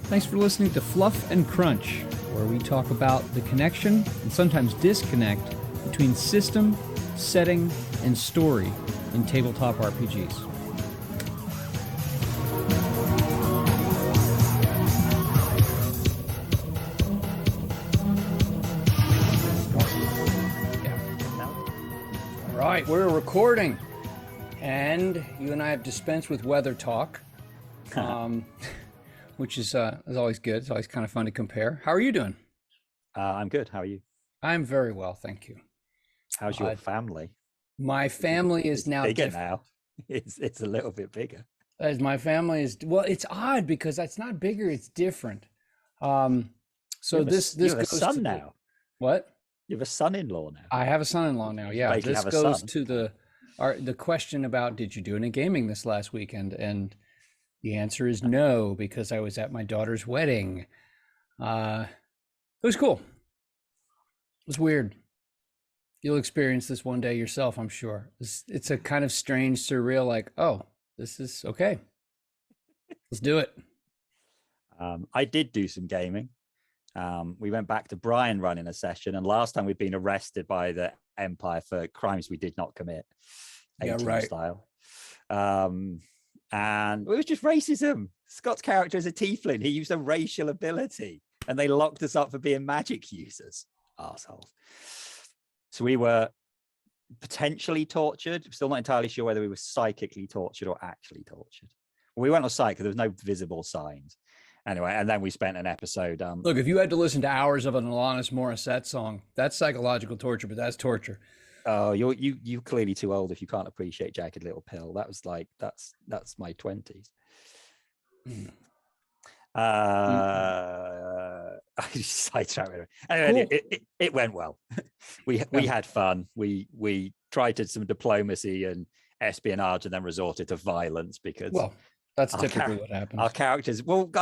Thanks for listening to Fluff and Crunch, where we talk about the connection and sometimes disconnect between system, setting, and story in tabletop RPGs. All right, we're recording, and you and I have dispensed with weather talk. Which is always good. It's always kind of fun to compare. How are you doing? I'm good. How are you? I'm very well, thank you. How's your family? My family is now bigger now. It's a little bit bigger. As my family is, well, it's odd because it's not bigger; it's different. So this you have goes a son to now. What? You have a son-in-law now. I have a son-in-law now. Yeah, Basically this have a goes son. to the question about did you do any gaming this last weekend? And the answer is no, because I was at my daughter's wedding. It was cool. It was weird. You'll experience this one day yourself, I'm sure. It's a kind of strange, surreal, like, oh, this is okay. Let's do it. I did do some gaming. We went back to Brian running a session, and last time we'd been arrested by the Empire for crimes we did not commit, 18 right. style. And it was just racism. Scott's character is a tiefling. He used a racial ability, and they locked us up for being magic users. Arseholes. So we were potentially tortured. Still not entirely sure whether we were psychically tortured or actually tortured. We went on psych because there was no visible signs. Anyway, and then we spent an episode. Look, if you had to listen to hours of an Alanis Morissette song, that's psychological torture, but that's torture. Oh, you're clearly too old if you can't appreciate Jagged Little Pill. That was like that's my 20s. I just sidetracked. Anyway, cool. it went well. We had fun. We tried to some diplomacy and espionage, and then resorted to violence because that's typically what happens. Our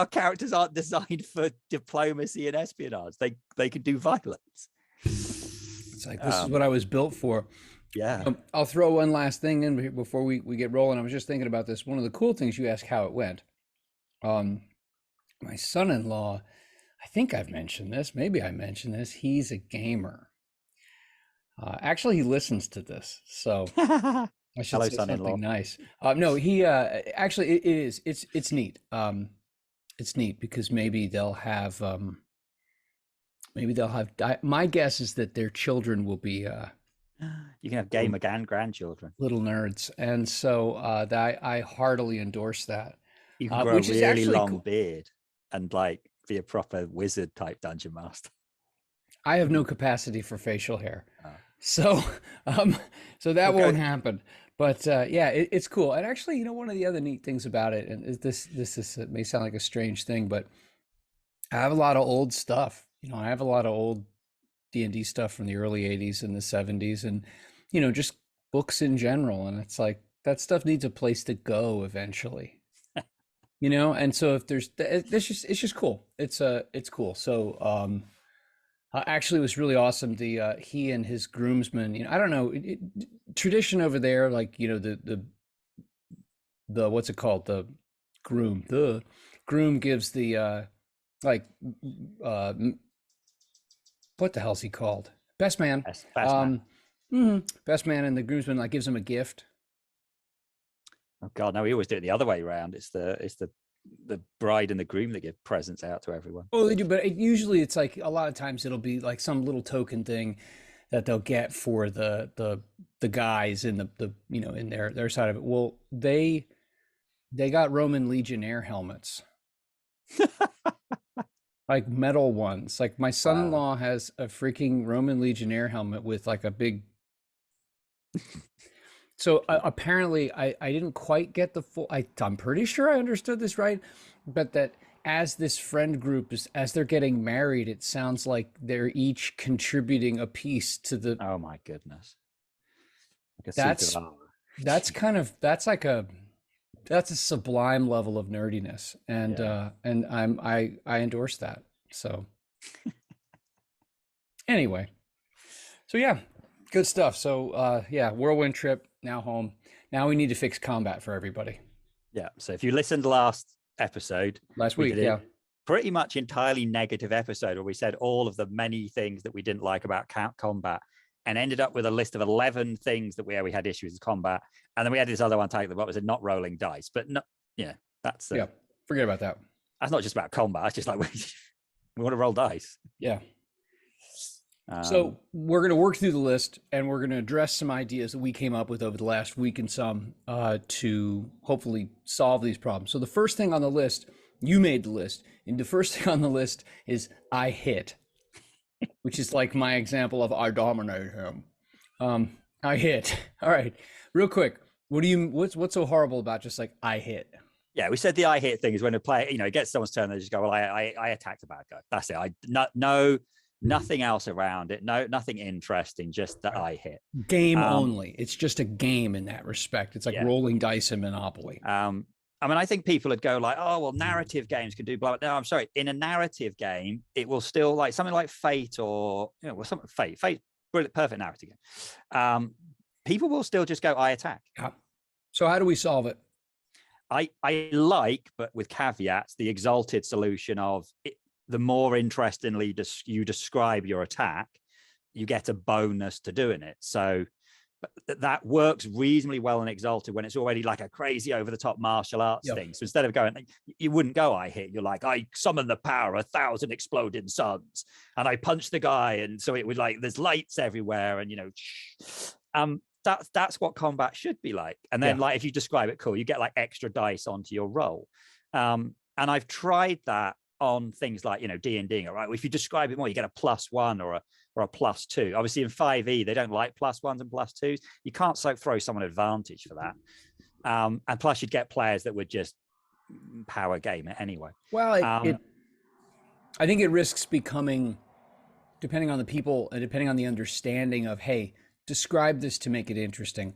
characters aren't designed for diplomacy and espionage. They can do violence. It's like, this is what I was built for. Yeah. I'll throw one last thing in before we get rolling. I was just thinking about this. One of the cool things, you asked how it went. My son-in-law, I think I've mentioned this. Maybe I mentioned this. He's a gamer. Actually, he listens to this. So I should say something nice. No, he actually, it is. It's neat. It's neat because maybe they'll have... my guess is that their children will be you can have gamer and grandchildren, little nerds, and so I heartily endorse that. You can grow a really long beard and like be a proper wizard type dungeon master. I have no capacity for facial hair, so that won't happen. But yeah, it's cool. And actually, one of the other neat things about it, and this it may sound like a strange thing, but I have a lot of old stuff. I have a lot of old D&D stuff from the early 80s and the 70s and, just books in general. And it's like, that stuff needs a place to go eventually, And so if it's just cool. It's cool. So, actually it was really awesome. He and his groomsmen, I don't know, tradition over there, like, the what's it called? The groom gives the, what the hell's he called? Best man. Best man. Best man, and the groomsman gives him a gift. Oh God, no! We always do it the other way around. It's the bride and the groom that give presents out to everyone. Oh, they do, but usually it's like a lot of times it'll be like some little token thing that they'll get for the guys in the in their side of it. Well, they got Roman legionnaire helmets. Like metal ones. Like my son-in-law has a freaking Roman legionnaire helmet with like a big. So apparently I didn't quite get the full. I'm pretty sure I understood this right, but that as this friend group as they're getting married, it sounds like they're each contributing a piece to the. Oh my goodness. That's a sublime level of nerdiness, and I endorse that. So anyway, so yeah, good stuff. So whirlwind trip, now home. Now we need to fix combat for everybody. Yeah. So if you listened last week, pretty much entirely negative episode where we said all of the many things that we didn't like about combat, and ended up with a list of 11 things that we had issues with combat. And then we had this other one titled, what was it, not rolling dice. But no, yeah, that's yeah, forget about that. That's not just about combat. It's just like we want to roll dice. Yeah. So we're going to work through the list, and we're going to address some ideas that we came up with over the last week and some to hopefully solve these problems. So the first thing on the list, you made the list, and the first thing on the list is I hit, which is like my example of I dominate him. I hit. All right, real quick. What's so horrible about just like I hit? Yeah, we said the I hit thing is when a player, it gets someone's turn, they just go, well, I attacked a bad guy. That's it. Nothing else around it. Nothing interesting. Just that I hit. Game only. It's just a game in that respect. It's like rolling dice in Monopoly. I mean, I think people would go like, oh, well, narrative games can do blah, blah. No, I'm sorry. In a narrative game, it will still like something like Fate or, something Fate, brilliant, perfect narrative game. People will still just go, I attack. Yeah. So how do we solve it? I like, but with caveats, the Exalted solution of the more interestingly you describe your attack, you get a bonus to doing it. So that works reasonably well in Exalted when it's already like a crazy over-the-top martial arts thing. So instead of going, you wouldn't go, I hit, you're like, I summon the power of 1,000 exploding suns, and I punch the guy, and so it would like, there's lights everywhere, and that's what combat should be like. And then like, if you describe it cool, you get like extra dice onto your roll. And I've tried that on things like, D&D, all right? Well, if you describe it more, you get a +1 or a +2. Obviously in 5e, they don't like +1s and +2s. You can't throw someone advantage for that. And plus you'd get players that would just power game it anyway. Well, I think it risks becoming, depending on the people and depending on the understanding of, hey, describe this to make it interesting,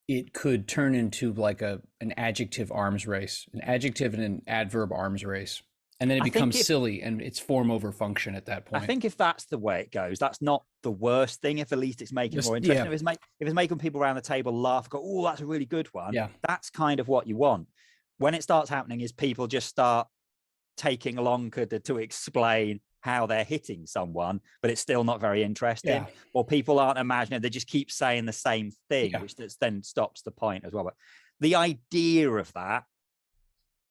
it could turn into like an adjective arms race, an adjective and an adverb arms race. And then it becomes silly and it's form over function at that point. I think if that's the way it goes, that's not the worst thing. If at least it's making it more interesting. Yeah. If it's making people around the table laugh, go, oh, that's a really good one. Yeah. That's kind of what you want. When it starts happening is people just start taking longer to explain how they're hitting someone, but it's still not very interesting. Yeah. Or people aren't imagining, they just keep saying the same thing, which then stops the point as well. But the idea of that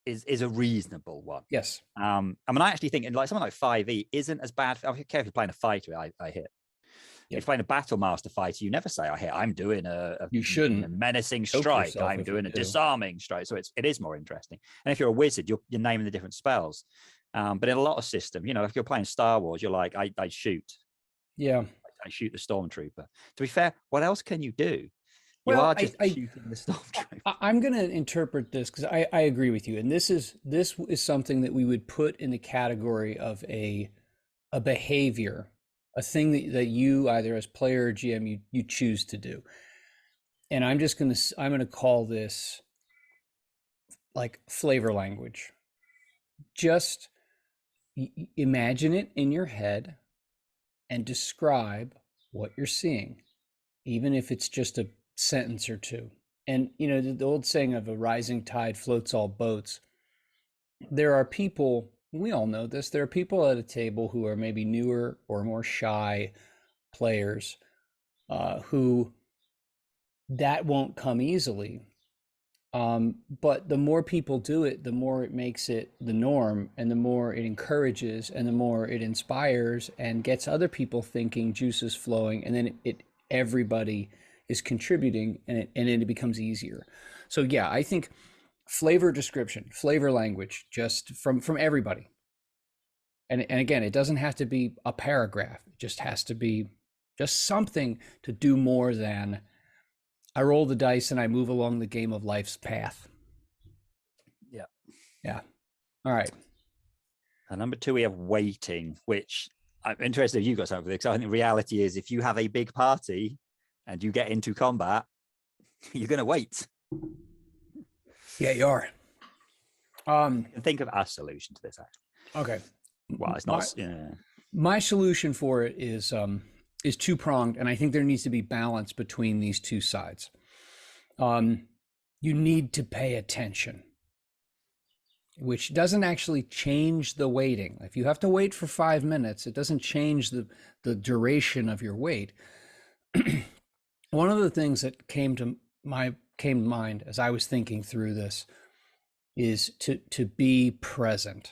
is a reasonable one. Yes. I mean, I actually think like something like 5e isn't as bad. I don't care if you're playing a fighter, I hit. If you're playing a battle master fighter, you never say I hit. I'm doing you shouldn't. A menacing strike. I'm doing a disarming strike. So it is more interesting. And if you're a wizard, you're naming the different spells. But in a lot of systems, if you're playing Star Wars, you're like, I shoot. Yeah. I shoot the stormtrooper. To be fair, what else can you do? You are just shooting the stormtrooper. I'm going to interpret this because I agree with you. And this is something that we would put in the category of a behavior, a thing that you either as player or GM, you choose to do. And I'm going to call this like flavor language. Just imagine it in your head and describe what you're seeing, even if it's just a sentence or two. And the old saying of a rising tide floats all boats. There are people, we all know this, there are people at a table who are maybe newer or more shy players who that won't come easily. But the more people do it, the more it makes it the norm, and the more it encourages, and the more it inspires and gets other people thinking, juices flowing, and then everybody is contributing, and it becomes easier. So yeah, I think flavor description, flavor language, just from everybody. And again, it doesn't have to be a paragraph. It just has to be just something to do more than I roll the dice and I move along the game of life's path. Yeah. Yeah. All right. And number 2, we have waiting, which I'm interested if you got something for this. I think the reality is if you have a big party and you get into combat, you're going to wait. Yeah, you are. Think of our solution to this, actually. Okay. Well, it's not. My solution for it is two-pronged, and I think there needs to be balance between these two sides. You need to pay attention. which doesn't actually change the waiting. If you have to wait for 5 minutes, it doesn't change the duration of your wait. One of the things that came to mind as I was thinking through this is to be present.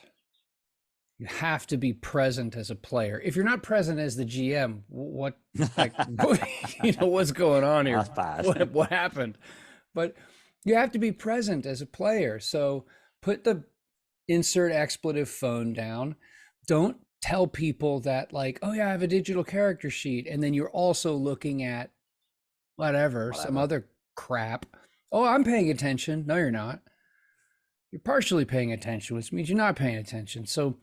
You have to be present as a player. If you're not present as the GM, what what's going on here? That's bad. What happened? But you have to be present as a player. So put the insert expletive phone down. Don't tell people that, like, oh yeah, I have a digital character sheet, and then you're also looking at whatever. Some other crap. Oh, I'm paying attention. No, you're not. You're partially paying attention, which means you're not paying attention. So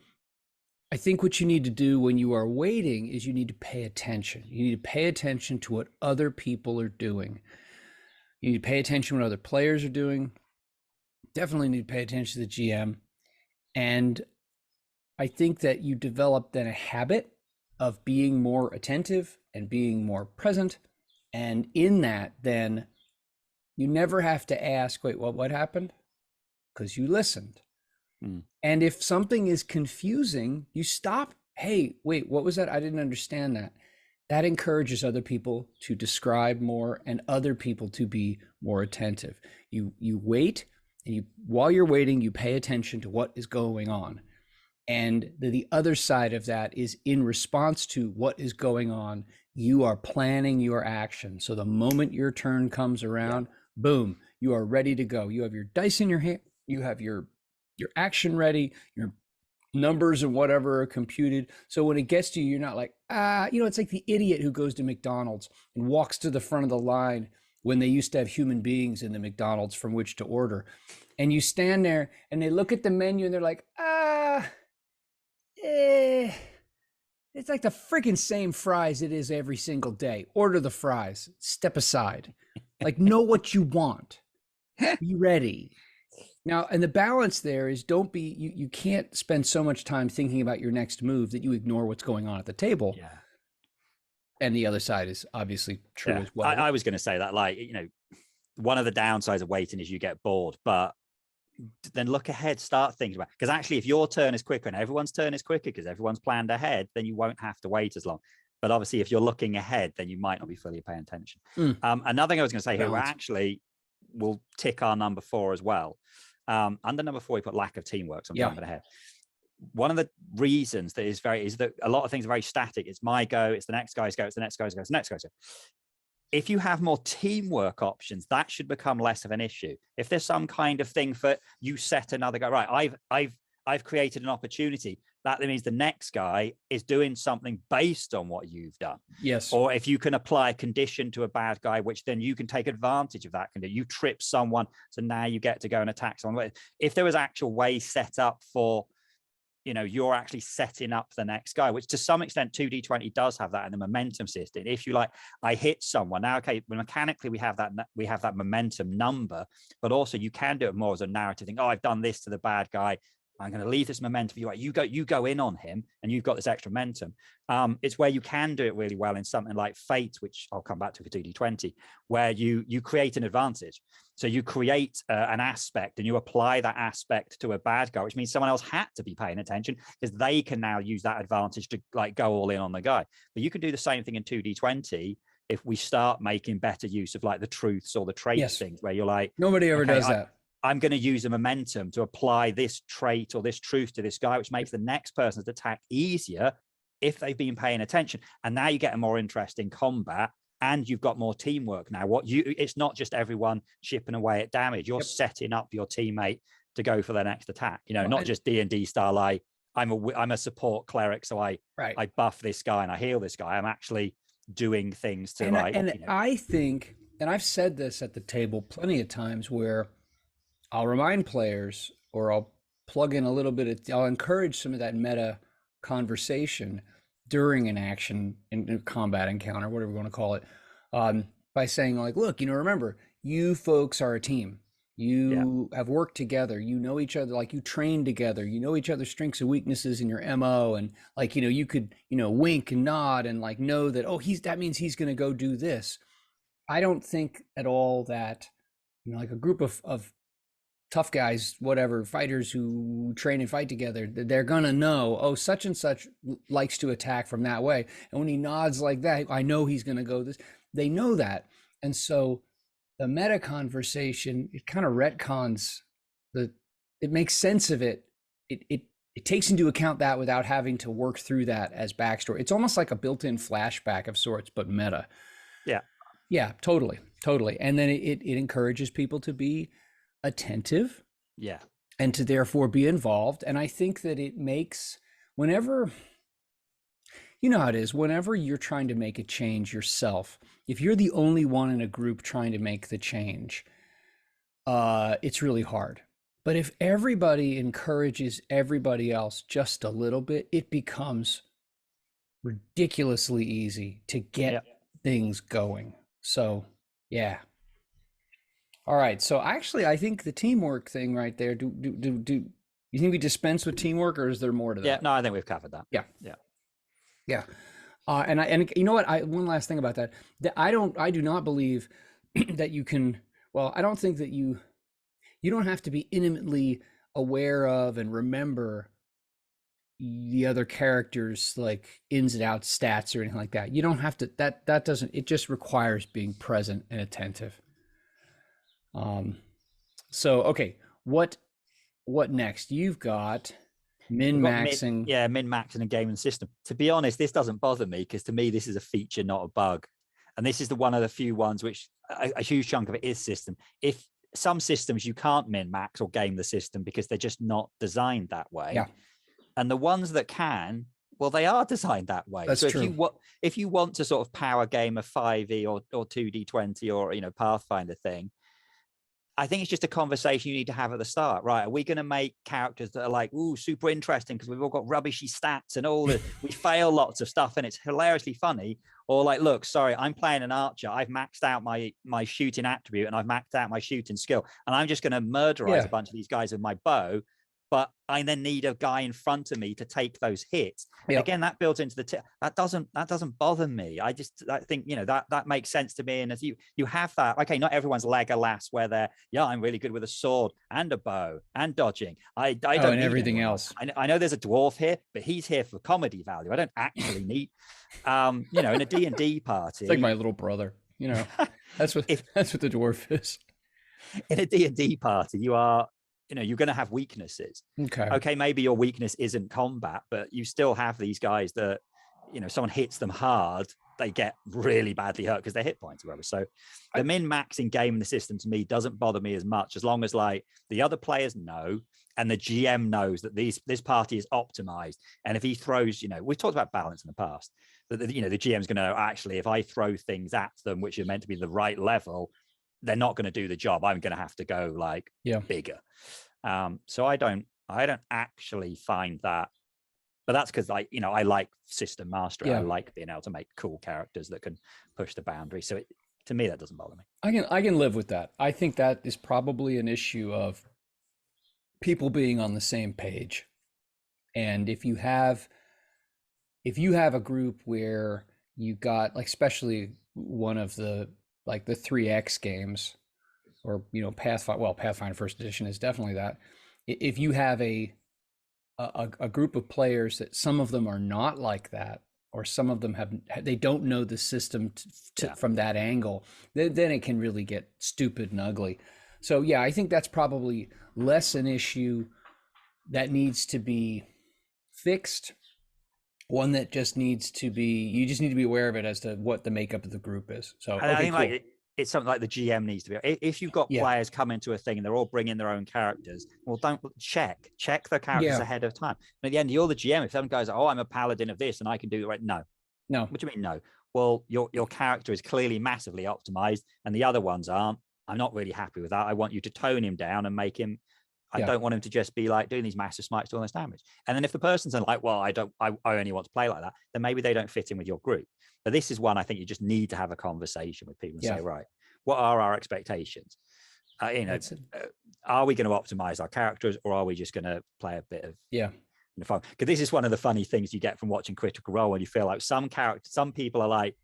I think what you need to do when you are waiting is you need to pay attention. You need to pay attention to what other people are doing. You need to pay attention to what other players are doing. Definitely need to pay attention to the GM. And I think that you develop then a habit of being more attentive and being more present. And in that, then you never have to ask, wait, what happened? Because you listened. And if something is confusing, you stop. Hey, wait, what was that? I didn't understand that. That encourages other people to describe more and other people to be more attentive. You wait, and while you're waiting, you pay attention to what is going on. And the other side of that is, in response to what is going on, you are planning your action. So the moment your turn comes around, boom, you are ready to go. You have your dice in your hand. You have your action ready, your numbers and whatever are computed. So when it gets to you, you're not like, it's like the idiot who goes to McDonald's and walks to the front of the line when they used to have human beings in the McDonald's from which to order. And you stand there and they look at the menu and they're like, it's like the freaking same fries it is every single day. Order the fries, step aside. Like, know what you want. Be ready. Now, and the balance there is, you can't spend so much time thinking about your next move that you ignore what's going on at the table. Yeah. And the other side is obviously true as well. I was going to say that, like, one of the downsides of waiting is you get bored, but then look ahead, start thinking about, because actually if your turn is quicker and everyone's turn is quicker because everyone's planned ahead, then you won't have to wait as long. But obviously if you're looking ahead, then you might not be fully paying attention. Another thing I was going to say here, actually we'll tick our number 4 as well. Under number 4, we put lack of teamwork. So I'm jumping ahead. One of the reasons that is that a lot of things are very static. It's my go, it's the next guy's go, it's the next guy's go, it's the next guy's go. If you have more teamwork options, that should become less of an issue. If there's some kind of thing for you set another guy, right, I've created an opportunity. That means the next guy is doing something based on what you've done. Yes. Or if you can apply a condition to a bad guy, which then you can take advantage of that condition. You trip someone, so now you get to go and attack someone. If there was actual way set up for, you're actually setting up the next guy, which to some extent 2D20 does have that in the momentum system. If you like, I hit someone now, okay, mechanically we have that momentum number, but also you can do it more as a narrative thing. Oh, I've done this to the bad guy. I'm going to leave this momentum for you. You go in on him and you've got this extra momentum. It's where you can do it really well in something like Fate, which I'll come back to for 2D20, where you create an advantage. So you create an aspect and you apply that aspect to a bad guy, which means someone else had to be paying attention because they can now use that advantage to like go all in on the guy. But you can do the same thing in 2D20 if we start making better use of like the truths or the traits things, where you're like, nobody ever does that. I'm going to use a momentum to apply this trait or this truth to this guy, which makes the next person's attack easier if they've been paying attention. And now you get a more interesting combat and you've got more teamwork. Now, it's not just everyone chipping away at damage. You're setting up your teammate to go for their next attack. Not just D&D style. I'm a support cleric, so I buff this guy and I heal this guy. I'm actually doing things to I think, and I've said this at the table plenty of times, where I'll remind players, or I'll plug in a little bit I'll encourage some of that meta conversation during an action in a combat encounter, whatever you want to call it, by saying like, look, remember, you folks are a team. You have worked together. You know each other, like you train together. You know each other's strengths and weaknesses in your MO, and like you could wink and nod and like know that that means he's going to go do this. I don't think at all that like a group of tough guys, whatever, fighters who train and fight together, they're going to know, oh, such and such likes to attack from that way. And when he nods like that, I know he's going to go this. They know that. And so the meta conversation, it kind of retcons it makes sense of it. It takes into account that without having to work through that as backstory. It's almost like a built-in flashback of sorts, but meta. Yeah. Yeah, totally. And then it encourages people to be attentive. Yeah. And to therefore be involved. And I think that it makes, whenever, you know how it is, whenever you're trying to make a change yourself, if you're the only one in a group trying to make the change, it's really hard. But if everybody encourages everybody else just a little bit, it becomes ridiculously easy to get things going. So, yeah. All right. So actually, I think the teamwork thing right there, do you think we dispense with teamwork, or is there more to that? Yeah, no, I think we've covered that. Yeah. And you know what? One last thing about that I do not believe that you can, well, I don't think that you don't have to be intimately aware of and remember the other characters like ins and outs stats or anything like that. You don't have to, that doesn't, it just requires being present and attentive. So, okay. What next? You've got min-maxing. Min-maxing a gaming system. To be honest, this doesn't bother me because to me, this is a feature, not a bug. And this is one of the few ones which a huge chunk of it is system. If some systems you can't min-max or game the system because they're just not designed that way. Yeah. And the ones that can, well, they are designed that way. That's true. If you want to sort of power game a 5e or 2D20 or Pathfinder thing, I think it's just a conversation you need to have at the start, right? Are we going to make characters that are like, ooh, super interesting because we've all got rubbishy stats and all we fail lots of stuff and it's hilariously funny? Or like, look, sorry, I'm playing an archer. I've maxed out my shooting attribute and I've maxed out my shooting skill. And I'm just going to murderize a bunch of these guys with my bow. But I then need a guy in front of me to take those hits. Yep. Again, that builds into that doesn't bother me. I think that makes sense to me. And as you have that, okay, not everyone's Legolas where they're I'm really good with a sword and a bow and dodging. I don't and need everything anyone. else. I know there's a dwarf here, but he's here for comedy value. I don't actually need, in a D&D party. It's like my little brother. That's what the dwarf is. In a D&D party, you are. You're going to have weaknesses. Okay, maybe your weakness isn't combat, but you still have these guys that, someone hits them hard, they get really badly hurt because their hit points are rubbish. So the min-maxing game in the system to me doesn't bother me as much as long as like the other players know and the GM knows that this party is optimized. And if he throws, we've talked about balance in the past, that the GM's going to know, actually, if I throw things at them, which are meant to be the right level, they're not going to do the job. I'm going to have to go like bigger. So I don't actually find that, but that's because I like system mastery. I like being able to make cool characters that can push the boundary. So to me, that doesn't bother me. I can live with that. I think that is probably an issue of people being on the same page. And if you have a group where you got like, especially one of the like the 3X games or, Pathfinder First Edition is definitely that. If you have a group of players that some of them are not like that, or some of them they don't know the system from that angle, then it can really get stupid and ugly. So yeah, I think that's probably less an issue that needs to be fixed. One that just needs to be, you just need to be aware of it as to what the makeup of the group is. So I think cool. It's something like the GM needs to be. If you've got players come into a thing and they're all bringing their own characters, well, don't check their characters ahead of time. And at the end, you're the GM. If some guys are, I'm a paladin of this and I can do it right. No. What do you mean no? Well, your character is clearly massively optimized and the other ones aren't. I'm not really happy with that. I want you to tone him down and make him. I don't want him to just be like doing these massive smites to all this damage. And then if the person's like, well, I only want to play like that, then maybe they don't fit in with your group. But this is one I think you just need to have a conversation with people and say, right, what are our expectations? Are we going to optimize our characters or are we just going to play a bit of fun? Because this is one of the funny things you get from watching Critical Role when you feel like some people are like,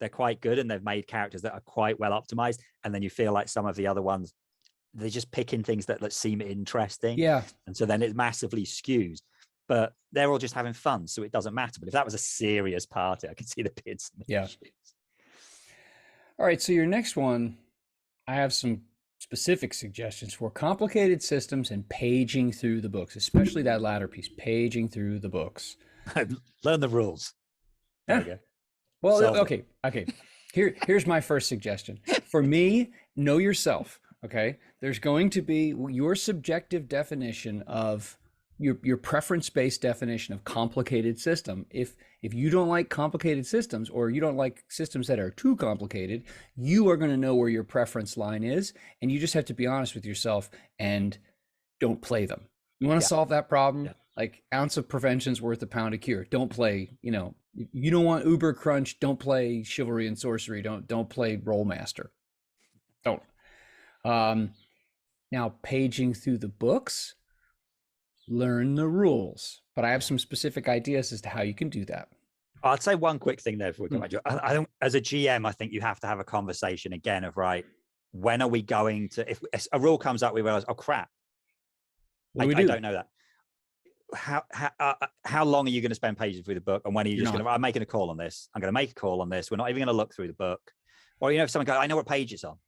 they're quite good and they've made characters that are quite well optimized. And then you feel like some of the other ones they're just picking things that seem interesting. Yeah. And so then it massively skews. But they're all just having fun, so it doesn't matter. But if that was a serious party, I could see the bids and the issues. All right, so your next one, I have some specific suggestions for complicated systems and paging through the books, especially that latter piece, paging through the books. Learn the rules. There you go. Well, okay. Here's my first suggestion. For me, know yourself, okay? There's going to be your subjective definition of your preference-based definition of complicated system. If you don't like complicated systems, or you don't like systems that are too complicated, you are going to know where your preference line is, and you just have to be honest with yourself and don't play them. You want to solve that problem? Like, ounce of prevention's worth a pound of cure. Don't play, you don't want Uber Crunch, don't play Chivalry and Sorcery, don't play Rollmaster. Don't. Now, paging through the books, learn the rules, but I have some specific ideas as to how you can do that. I'd say one quick thing there before we come back to it. I don't, as a GM, I think you have to have a conversation again of, right, when are we going to, if a rule comes up, we realize, oh crap, I don't know that. How long are you going to spend paging through the book? And when are you just going to, I'm making a call on this. I'm going to make a call on this. We're not even going to look through the book. Or, if someone goes, I know what page it's on.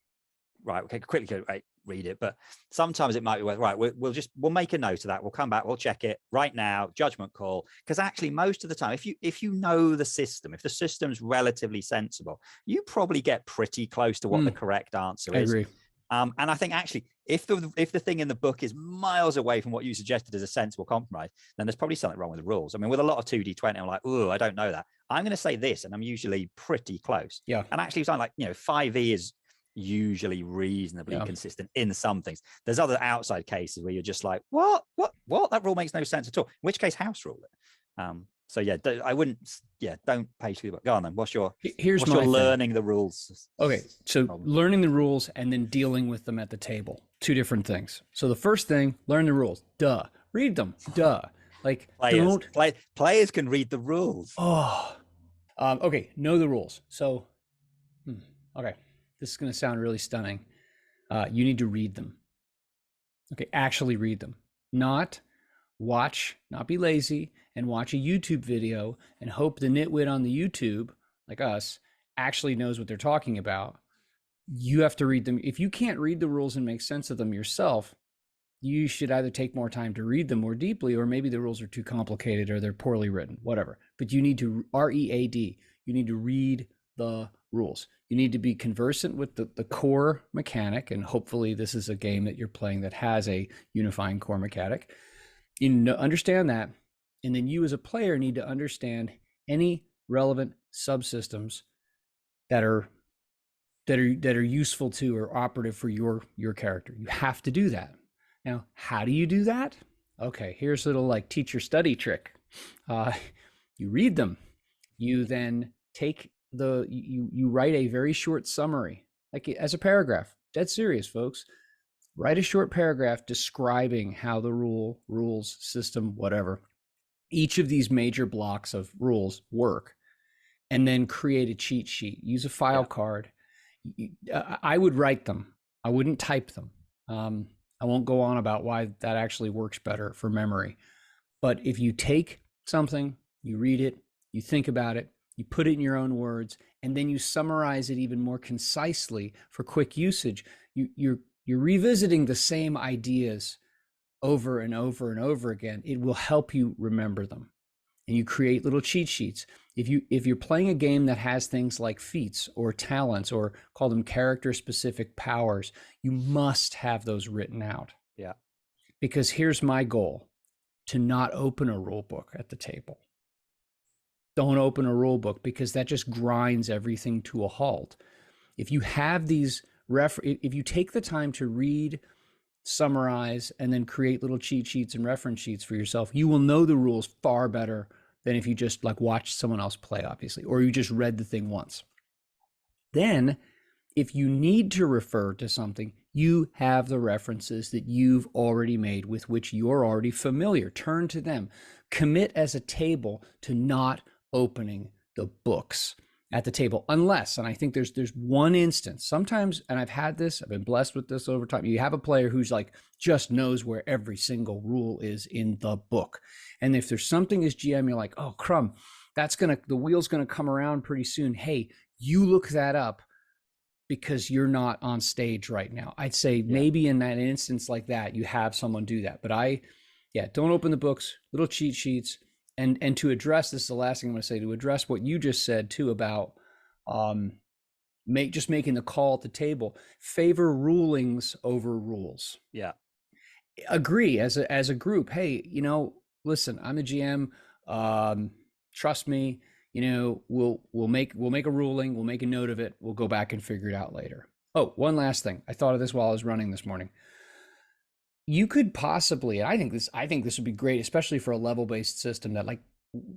Right. Okay. Quickly read it. But sometimes it might be worth, right. We'll make a note of that. We'll come back. We'll check it right now. Judgment call. Because actually, most of the time, if you know the system, if the system's relatively sensible, you probably get pretty close to what the correct answer is. I agree. And I think actually, if the thing in the book is miles away from what you suggested as a sensible compromise, then there's probably something wrong with the rules. I mean, with a lot of 2D20, I'm like, oh, I don't know that. I'm going to say this, and I'm usually pretty close. Yeah. And actually, it's like 5E is usually reasonably consistent in some things. There's other outside cases where you're just like, what? That rule makes no sense at all. In which case, house rule it. So yeah, I wouldn't. Yeah, don't page through the book. Go on then. What's your learning the rules? Okay, so learning the rules and then dealing with them at the table. Two different things. So the first thing, learn the rules. Duh. Read them. Duh. Like players can read the rules. Okay. Know the rules. So, okay. This is going to sound really stunning. You need to read them. Okay, actually read them. Not be lazy and watch a YouTube video and hope the nitwit on the YouTube, like us, actually knows what they're talking about. You have to read them. If you can't read the rules and make sense of them yourself, you should either take more time to read them more deeply, or maybe the rules are too complicated or they're poorly written, whatever. But you need to READ. You need to read the rules. You need to be conversant with the core mechanic, and hopefully this is a game that you're playing that has a unifying core mechanic. You need to understand that, and then you as a player need to understand any relevant subsystems that are useful to or operative for your character. You have to do that. Now, how do you do that? Okay, here's a little like teacher study trick. You read them. You then take you write a very short summary, like as a paragraph. Dead serious, folks. Write a short paragraph describing how the rules, system, whatever, each of these major blocks of rules work, and then create a cheat sheet. Use a file card. I would write them. I wouldn't type them. I won't go on about why that actually works better for memory. But if you take something, you read it, you think about it, you put it in your own words, and then you summarize it even more concisely for quick usage, you're revisiting the same ideas over and over and over again. It will help you remember them. And you create little cheat sheets. If you're playing a game that has things like feats or talents, or call them character specific powers, you must have those written out. Yeah. Because here's my goal: to not open a rule book at the table. Don't open a rule book, because that just grinds everything to a halt. If you have these if you take the time to read, summarize, and then create little cheat sheets and reference sheets for yourself, you will know the rules far better than if you just like watched someone else play, obviously, or you just read the thing once. Then, if you need to refer to something, you have the references that you've already made with which you're already familiar. Turn to them. Commit as a table to not opening the books. at the table, unless, and I think there's one instance sometimes, and I've been blessed with this over time. You have a player who's like just knows where every single rule is in the book, and if there's something as GM you're like, oh crumb, the wheel's gonna come around pretty soon. Hey, you look that up because you're not on stage right now. I'd say maybe in that instance like that, you have someone do that. But don't open the books, little cheat sheets. And to address, this is the last thing I'm going to say, to address what you just said too about just making the call at the table, favor rulings over rules. Yeah. Agree as a group. Hey, listen, I'm the GM. Trust me, we'll make a ruling, we'll make a note of it, we'll go back and figure it out later. Oh, one last thing. I thought of this while I was running this morning. You could possibly, I think this would be great, especially for a level-based system that like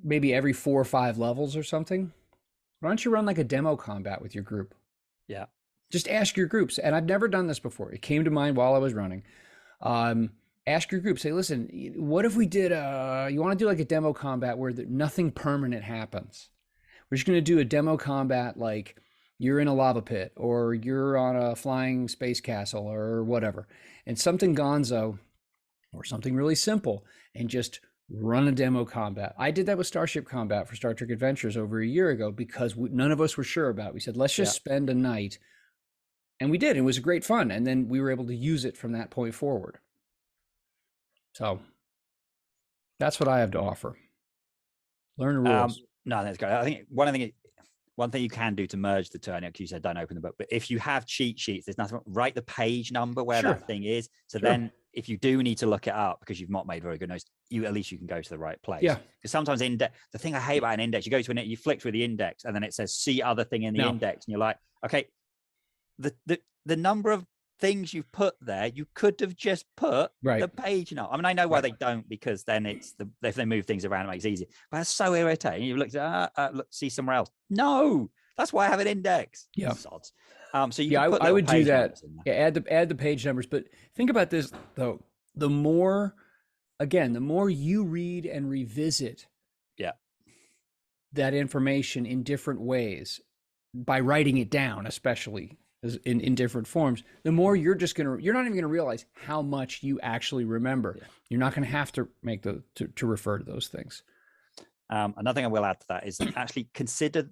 maybe every 4 or 5 levels or something. Why don't you run like a demo combat with your group? Yeah. Just ask your groups. And I've never done this before. It came to mind while I was running. Ask your group, say, listen, what if we did you want to do like a demo combat where nothing permanent happens? We're just going to do a demo combat like you're in a lava pit or you're on a flying space castle or whatever, and something gonzo or something really simple, and just run a demo combat. I did that with Starship Combat for Star Trek Adventures over a year ago because none of us were sure about it. We said, let's just spend a night. And we did. It was great fun. And then we were able to use it from that point forward. So that's what I have to offer. Learn the rules. No, that's great. I think one thing you can do to merge the turn, like you said, don't open the book, but if you have cheat sheets, there's nothing, write the page number where that thing is. So then if you do need to look it up because you've not made very good notes, at least you can go to the right place. Yeah. Because sometimes the thing I hate about an index, you go to an, you flick through the index and then it says see other thing in the index. And you're like, okay, the number of things you've put there, you could have just put the page number. I mean, I know why they don't, because then it's if they move things around, it makes it easy. But it's so irritating. You look at look, see somewhere else. No, that's why I have an index. Yeah. Sods. So you can put I would do that. Yeah, add the page numbers. But think about this though. The more you read and revisit that information in different ways by writing it down, especially in different forms, the more you're not even gonna realize how much you actually remember. You're not gonna have to make to refer to those things. Another thing I will add to that is actually consider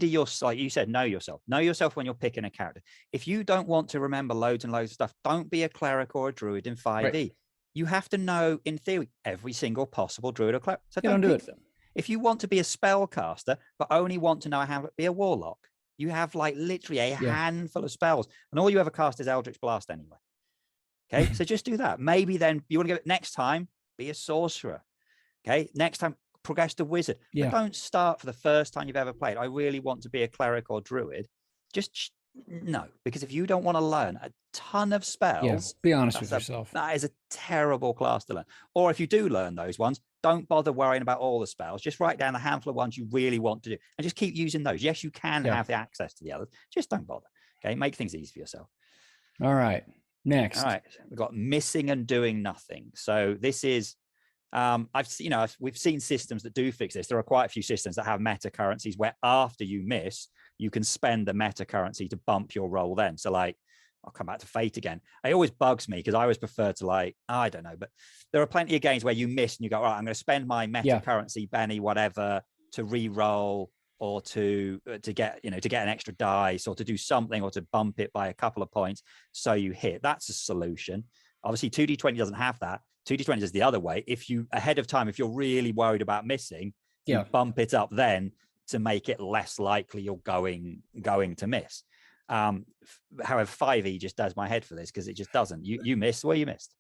your, like you said, know yourself when you're picking a character. If you don't want to remember loads and loads of stuff, don't be a cleric or a druid in 5e. You have to know, in theory, every single possible druid or cleric. So don't do it. If you want to be a spellcaster but only want to know how to be a warlock, you have like literally a handful of spells, and all you ever cast is Eldritch Blast anyway. Okay, so just do that. Maybe then you want to go next time, be a sorcerer. Okay, next time progress to wizard. But don't start for the first time you've ever played. I really want to be a cleric or druid. Just no, because if you don't want to learn a ton of spells, be honest with yourself. That is a terrible class to learn. Or if you do learn those ones, don't bother worrying about all the spells. Just write down the handful of ones you really want to do and just keep using those. Yes, you can have the access to the others. Just don't bother. Okay, make things easy for yourself. All right, next. All right, we've got missing and doing nothing. So this is we've seen systems that do fix this. There are quite a few systems that have meta currencies where after you miss, you can spend the meta currency to bump your roll then. So like, I'll come back to Fate again. It always bugs me because I always prefer to I don't know, but there are plenty of games where you miss and you go, all right, I'm going to spend my meta currency, Benny, whatever, to re-roll or to get an extra dice or to do something or to bump it by a couple of points. So you hit. That's a solution. Obviously 2D20 doesn't have that. 2D20 is the other way. If you ahead of time, if you're really worried about missing, you bump it up then to make it less likely you're going to miss. However, 5e just does my head for this because it just doesn't. You missed where you missed.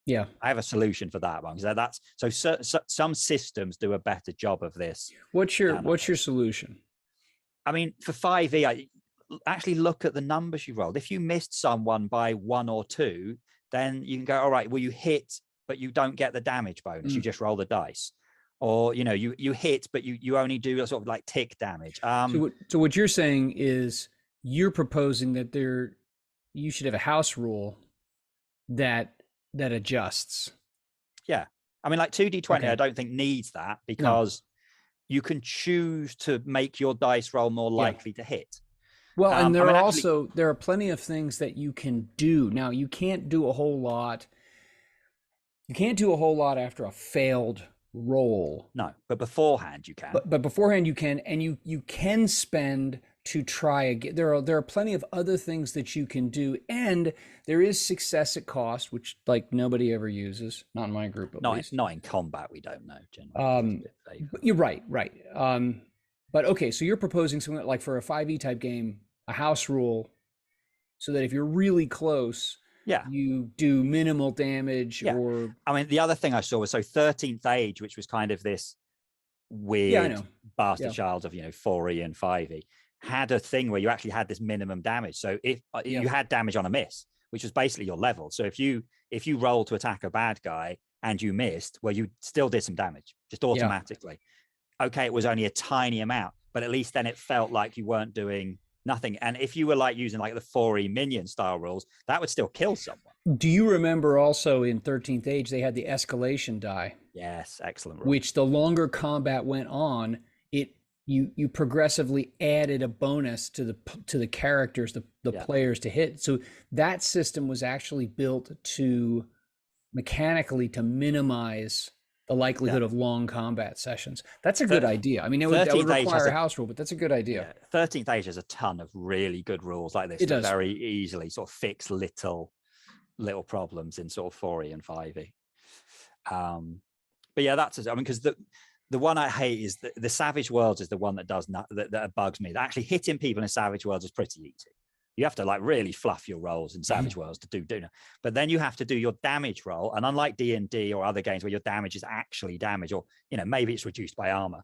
Yeah, I have a solution for that one. So some systems do a better job of this. What's your solution? I mean, for 5e, I actually look at the numbers you rolled. If you missed someone by 1 or 2, then you can go, all right, well, you hit, but you don't get the damage bonus. You just roll the dice. Or, you hit, but you only do a sort of like tick damage. So what you're saying is you're proposing that you should have a house rule that adjusts. Yeah. I mean, like 2D20, I don't think needs that because you can choose to make your dice roll more likely to hit. Well, and there are plenty of things that you can do. Now, you can't do a whole lot. You can't do a whole lot after a failed roll. No, but beforehand you can. But beforehand you can, and you can spend to try again. There are plenty of other things that you can do, and there is success at cost, which like nobody ever uses, not in my group at least. Not in combat, we don't know generally. But you're right. But okay, so you're proposing something like for a 5e type game, a house rule, so that if you're really close, you do minimal damage. Or I mean, the other thing I saw was 13th Age, which was kind of this weird bastard child of 4e and 5e, had a thing where you actually had this minimum damage. So if you had damage on a miss, which was basically your level. So if you rolled to attack a bad guy and you missed, well, you still did some damage just automatically. Okay, it was only a tiny amount, but at least then it felt like you weren't doing nothing. And if you were like using like the 4e minion style rules, that would still kill someone. Do you remember also in 13th Age they had the escalation die? Yes, excellent rule. Which the longer combat went on, you progressively added a bonus to the characters, the players to hit. So that system was actually built to mechanically to minimize the likelihood of long combat sessions. That's a good idea. I mean, that would require a house rule, but that's a good idea. 13th Age has a ton of really good rules like this. It does. Very easily sort of fix little problems in sort of 4e and 5e. But yeah, because the one I hate is the Savage Worlds is the one that that bugs me. Actually hitting people in Savage Worlds is pretty easy. You have to like really fluff your rolls in Savage Worlds to do that. But then you have to do your damage roll. And unlike D&D or other games where your damage is actually damage, or maybe it's reduced by armor,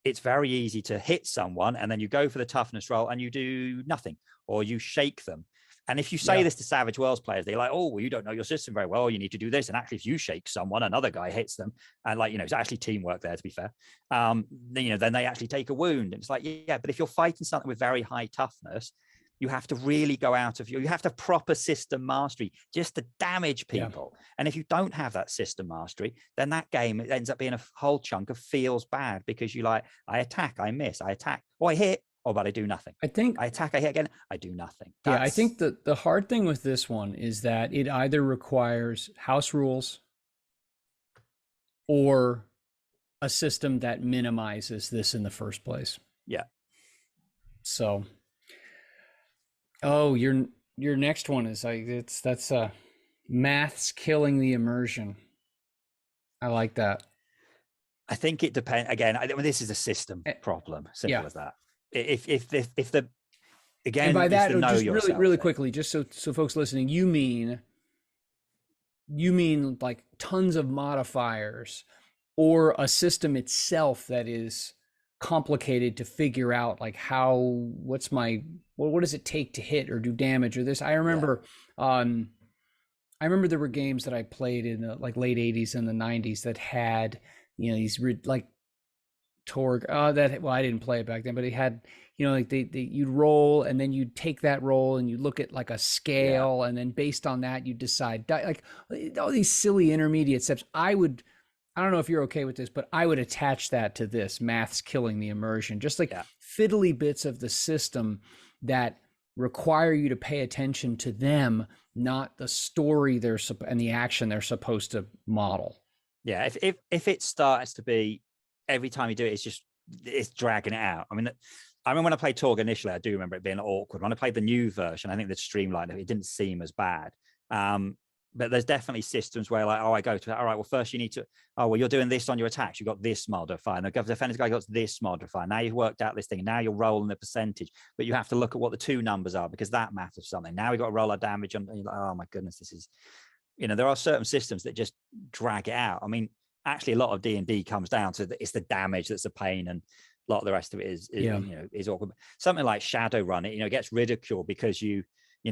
it's very easy to hit someone and then you go for the toughness roll and you do nothing, or you shake them. And if you say this to Savage Worlds players, they're like, oh, well, you don't know your system very well. You need to do this. And actually, if you shake someone, another guy hits them. And it's actually teamwork there, to be fair. Then they actually take a wound. And it's like, but if you're fighting something with very high toughness, you have to really go out of you have to have proper system mastery just to damage people. And if you don't have that system mastery, then that game ends up being a whole chunk of feels bad, because you I attack, I miss, I attack, I hit. Oh, but I do nothing. I think I attack, I hit again, I do nothing. I think the hard thing with this one is that it either requires house rules or a system that minimizes this in the first place. Yeah. So, your next one is that's maths killing the immersion. I like that. I think it depends. Again, this is a system problem. Simple as that. If the again, and by that, just really thing. Quickly, just so folks listening, you mean like tons of modifiers, or a system itself that is complicated to figure out, like what does it take to hit or do damage or this. I remember there were games that I played in the late 80s and the 90s that had these Torg, I didn't play it back then, but it had, you'd roll and then you'd take that roll and you look at like a scale, and then based on that you decide, like all these silly intermediate steps. I don't know if you're okay with this, but I would attach that to this maths killing the immersion, just like fiddly bits of the system that require you to pay attention to them, not the story and the action they're supposed to model. Yeah, if it starts to be every time you do it, it's dragging it out. I mean, I remember when I played Torg initially, I do remember it being awkward. When I played the new version, I think the streamlined it didn't seem as bad. But there's definitely systems where I go to, all right, well, first you need to, you're doing this on your attacks. You've got this modifier. And the defender's guy got this modifier. Now you've worked out this thing. And now you're rolling the percentage. But you have to look at what the two numbers are, because that matters something. Now we've got to roll our damage. And you're like, oh my goodness, this is, there are certain systems that just drag it out. I mean, actually, a lot of D&D comes down to it's the damage that's a pain, and a lot of the rest of it is awkward. Something like Shadowrun, it gets ridiculed because you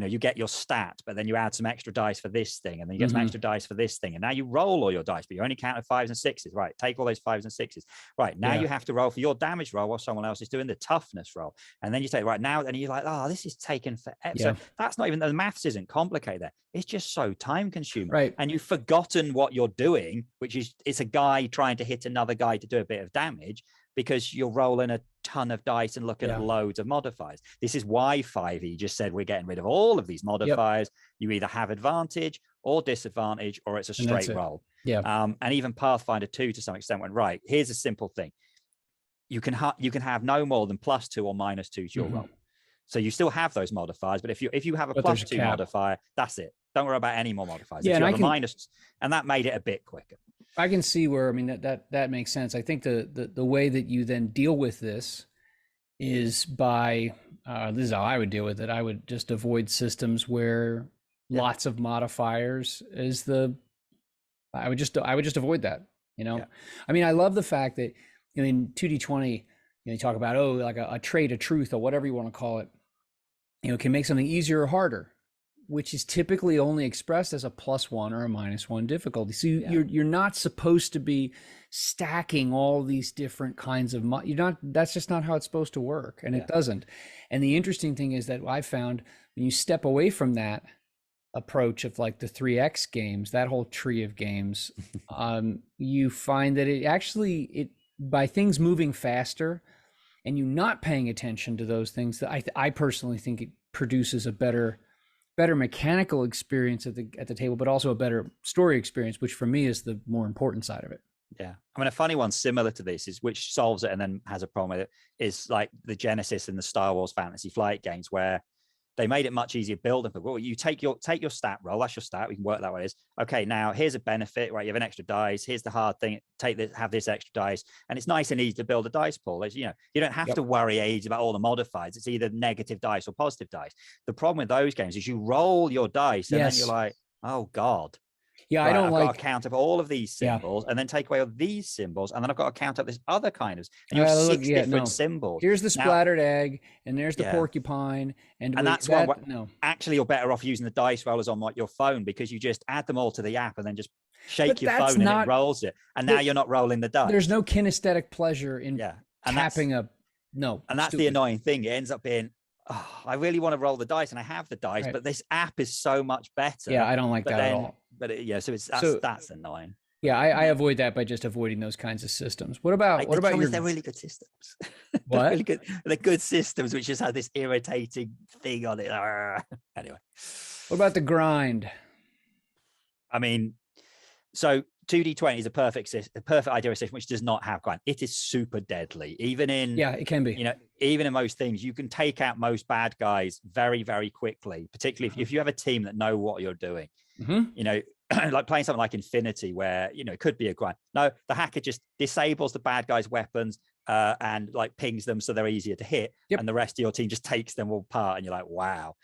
you get your stat, but then you add some extra dice for this thing, and then you get some extra dice for this thing, and now you roll all your dice, but you only count 5s and 6s. Right, take all those 5s and 6s. Right, now you have to roll for your damage roll while someone else is doing the toughness roll, and then you say, right now, and you're like, oh, this is taking forever. So that's not even, the maths isn't complicated there. It's just so time consuming, right? And you've forgotten what you're doing, which is it's a guy trying to hit another guy to do a bit of damage, because you're rolling a ton of dice and looking at loads of modifiers. This is why 5e just said we're getting rid of all of these modifiers. You either have advantage or disadvantage, or it's a straight roll. And even Pathfinder 2 to some extent went, right, here's a simple thing. You can have no more than +2 or -2 to your roll. So you still have those modifiers, but if you have a +2 modifier, that's it. Don't worry about any more modifiers. If you have a minus, and that made it a bit quicker. I can see where, I mean, that makes sense. I think the way that you then deal with this is by, this is how I would deal with it. I would just avoid systems where lots of modifiers is I would just avoid that, I mean, I love the fact that, in 2D20, you talk about, like a trait of truth or whatever you want to call it, can make something easier or harder, which is typically only expressed as a +1 or a -1 difficulty. So you're not supposed to be stacking all these different kinds of, that's just not how it's supposed to work. And it doesn't. And the interesting thing is that I found when you step away from that approach of like the 3X games, that whole tree of games, you find that it by things moving faster and you not paying attention to those things, that I personally think it produces a better mechanical experience at the table, but also a better story experience, which for me is the more important side of it. Yeah. I mean, a funny one similar to this is, which solves it and then has a problem with it, is like the Genesis and the Star Wars Fantasy Flight games, where they made it much easier building. But well, you take your stat roll, that's your stat, we can work that way. Is okay, now here's a benefit, right? You have an extra dice, here's the hard thing, have this extra dice, and it's nice and easy to build a dice pool. As you don't have to worry age about all the modifiers. It's either negative dice or positive dice. The problem with those games is you roll your dice and then you're like, oh God. Yeah, right, I've got to count up all of these symbols and then take away all these symbols, and then I've got to count up this other kind of, and you have 6 different symbols. Here's the splattered egg, and there's the porcupine, and that's why actually you're better off using the dice rollers on like your phone, because you just add them all to the app and then just shake your phone and it rolls it, and now you're not rolling the dice. There's no kinesthetic pleasure in tapping a and that's the annoying thing. It ends up being, I really want to roll the dice and I have the dice, but this app is so much better. Yeah, I don't like that at all. But that's annoying. Yeah, I avoid that by just avoiding those kinds of systems. What about they're really good systems. What? They're really good. They're good systems, which just have this irritating thing on it. Anyway, what about the grind? I mean, so 2D20 is a perfect idea of a system which does not have grind. It is super deadly. Even in it can be. Even in most things, you can take out most bad guys very, very quickly. Particularly if you have a team that know what you're doing. Like playing something like Infinity, where it could be a grind. No, the hacker just disables the bad guys' weapons and like pings them so they're easier to hit, and the rest of your team just takes them all apart, and you're like, wow.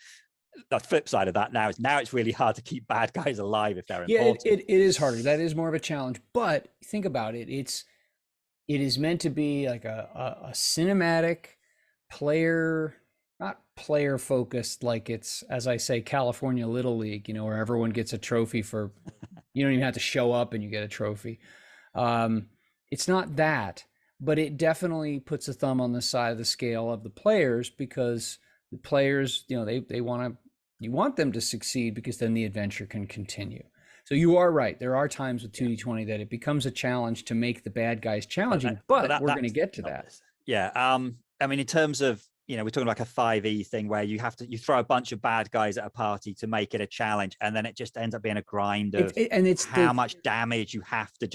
The flip side of that now it's really hard to keep bad guys alive if they're important. It is harder. That is more of a challenge. But think about it. It is meant to be like a cinematic player, not player focused, like it's, as I say, California Little League, where everyone gets a trophy for, you don't even have to show up and you get a trophy. It's not that, but it definitely puts a thumb on the side of the scale of the players, because the players, you want them to succeed, because then the adventure can continue. So you are right. There are times with 2D20 that it becomes a challenge to make the bad guys challenging, but we're going to get to that. Yeah. I mean, in terms of, we're talking like a 5e thing where you throw a bunch of bad guys at a party to make it a challenge, and then it just ends up being a grind of how much damage you have to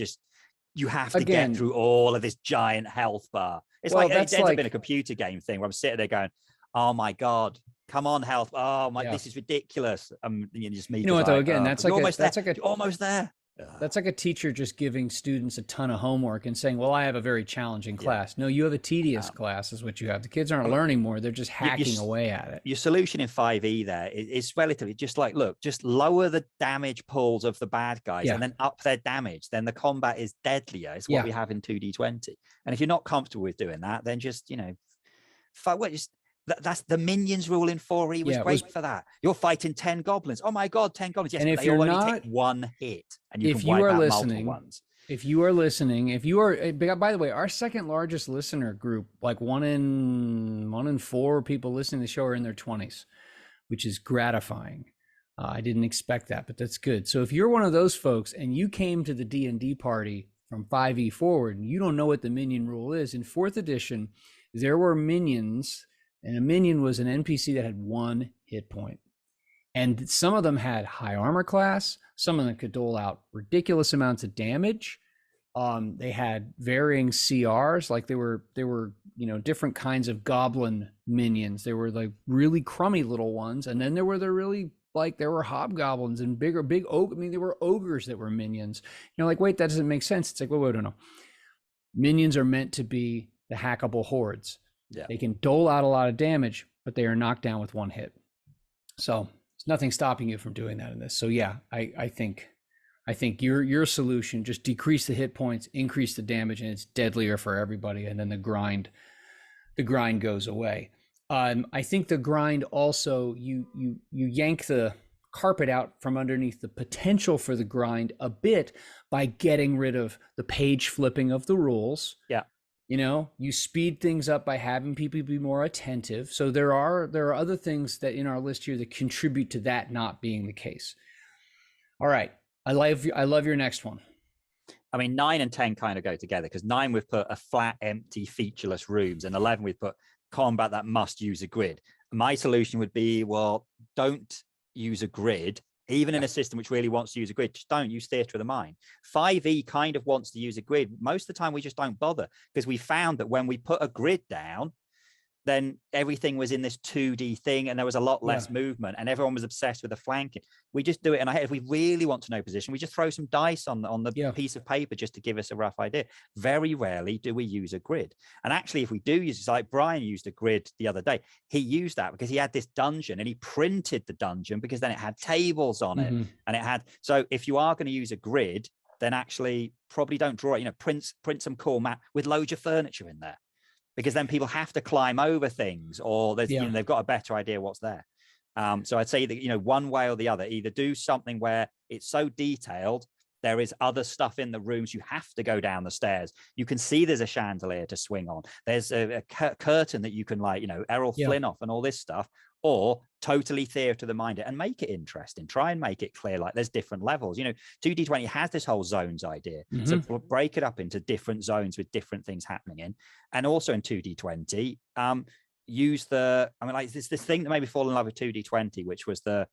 get through all of this giant health bar. It's it ends up being a computer game thing where I'm sitting there going, oh my God, come on, health. Oh my, this is ridiculous. You just meet. What though? Again, that's almost there. That's like a teacher just giving students a ton of homework and saying, well, I have a very challenging class. No, you have a tedious class is what you have. The kids aren't learning more. They're just hacking away at it. Your solution in 5e there is relatively just like, look, just lower the damage pools of the bad guys and then up their damage. Then the combat is deadlier. It's what we have in 2D20. And if you're not comfortable with doing that, then just, That's the minions rule in 4E was Yeah, great for that. You're fighting 10 goblins. Oh my God, 10 goblins. Yes, and but if they you're all only not, take one hit and you can if you wipe are out multiple listening, ones. if you are listening, if you are, by the way, our second largest listener group, like one in four people listening to the show are in their 20s, which is gratifying. I didn't expect that, but that's good. So if you're one of those folks and you came to the D&D party from 5e forward and you don't know what the minion rule is, in 4th edition, there were minions, and a minion was an NPC that had 1 hit point. And some of them had high armor class. Some of them could dole out ridiculous amounts of damage. They had varying CRs, like they were different kinds of goblin minions. They were like really crummy little ones, and then there were the really there were hobgoblins and big ogre. I mean, there were ogres that were minions. You're like, wait, that doesn't make sense. It's like, wait, no. Minions are meant to be the hackable hordes. Yeah. They can dole out a lot of damage, but they are knocked down with 1 hit. So there's nothing stopping you from doing that in this. So yeah, I think your solution, just decrease the hit points, increase the damage, and it's deadlier for everybody. And then the grind goes away. I think the grind also, you yank the carpet out from underneath the potential for the grind a bit by getting rid of the page flipping of the rules. Yeah. You speed things up by having people be more attentive. So there are other things that in our list here that contribute to that not being the case. All right. I love your next one. I mean, 9 and 10 kind of go together, because 9 we've put a flat, empty, featureless rooms, and 11 we've put combat that must use a grid. My solution would be, well, don't use a grid, even in a system which really wants to use a grid. Just don't use theatre of the mind. 5e kind of wants to use a grid. Most of the time we just don't bother, because we found that when we put a grid down, then everything was in this 2D thing and there was a lot less movement and everyone was obsessed with the flanking. We just do it in our head. If we really want to know position, we just throw some dice on the piece of paper just to give us a rough idea. Very rarely do we use a grid. And actually, if we do use it, like Brian used a grid the other day, he used that because he had this dungeon and he printed the dungeon because then it had tables on it. And it had, so if you are going to use a grid, then actually probably don't draw it, print some cool map with loads of furniture in there, because then people have to climb over things, or there's, they've got a better idea what's there. So I'd say that, one way or the other, either do something where it's so detailed, there is other stuff in the rooms. You have to go down the stairs. You can see there's a chandelier to swing on. There's a curtain that you can Errol Flynn off and all this stuff, or totally theatre of the mind it and make it interesting. Try and make it clear, like there's different levels. 2D20 has this whole zones idea. So break it up into different zones with different things happening in. And also in 2D20, use this thing that made me fall in love with 2D20, which was the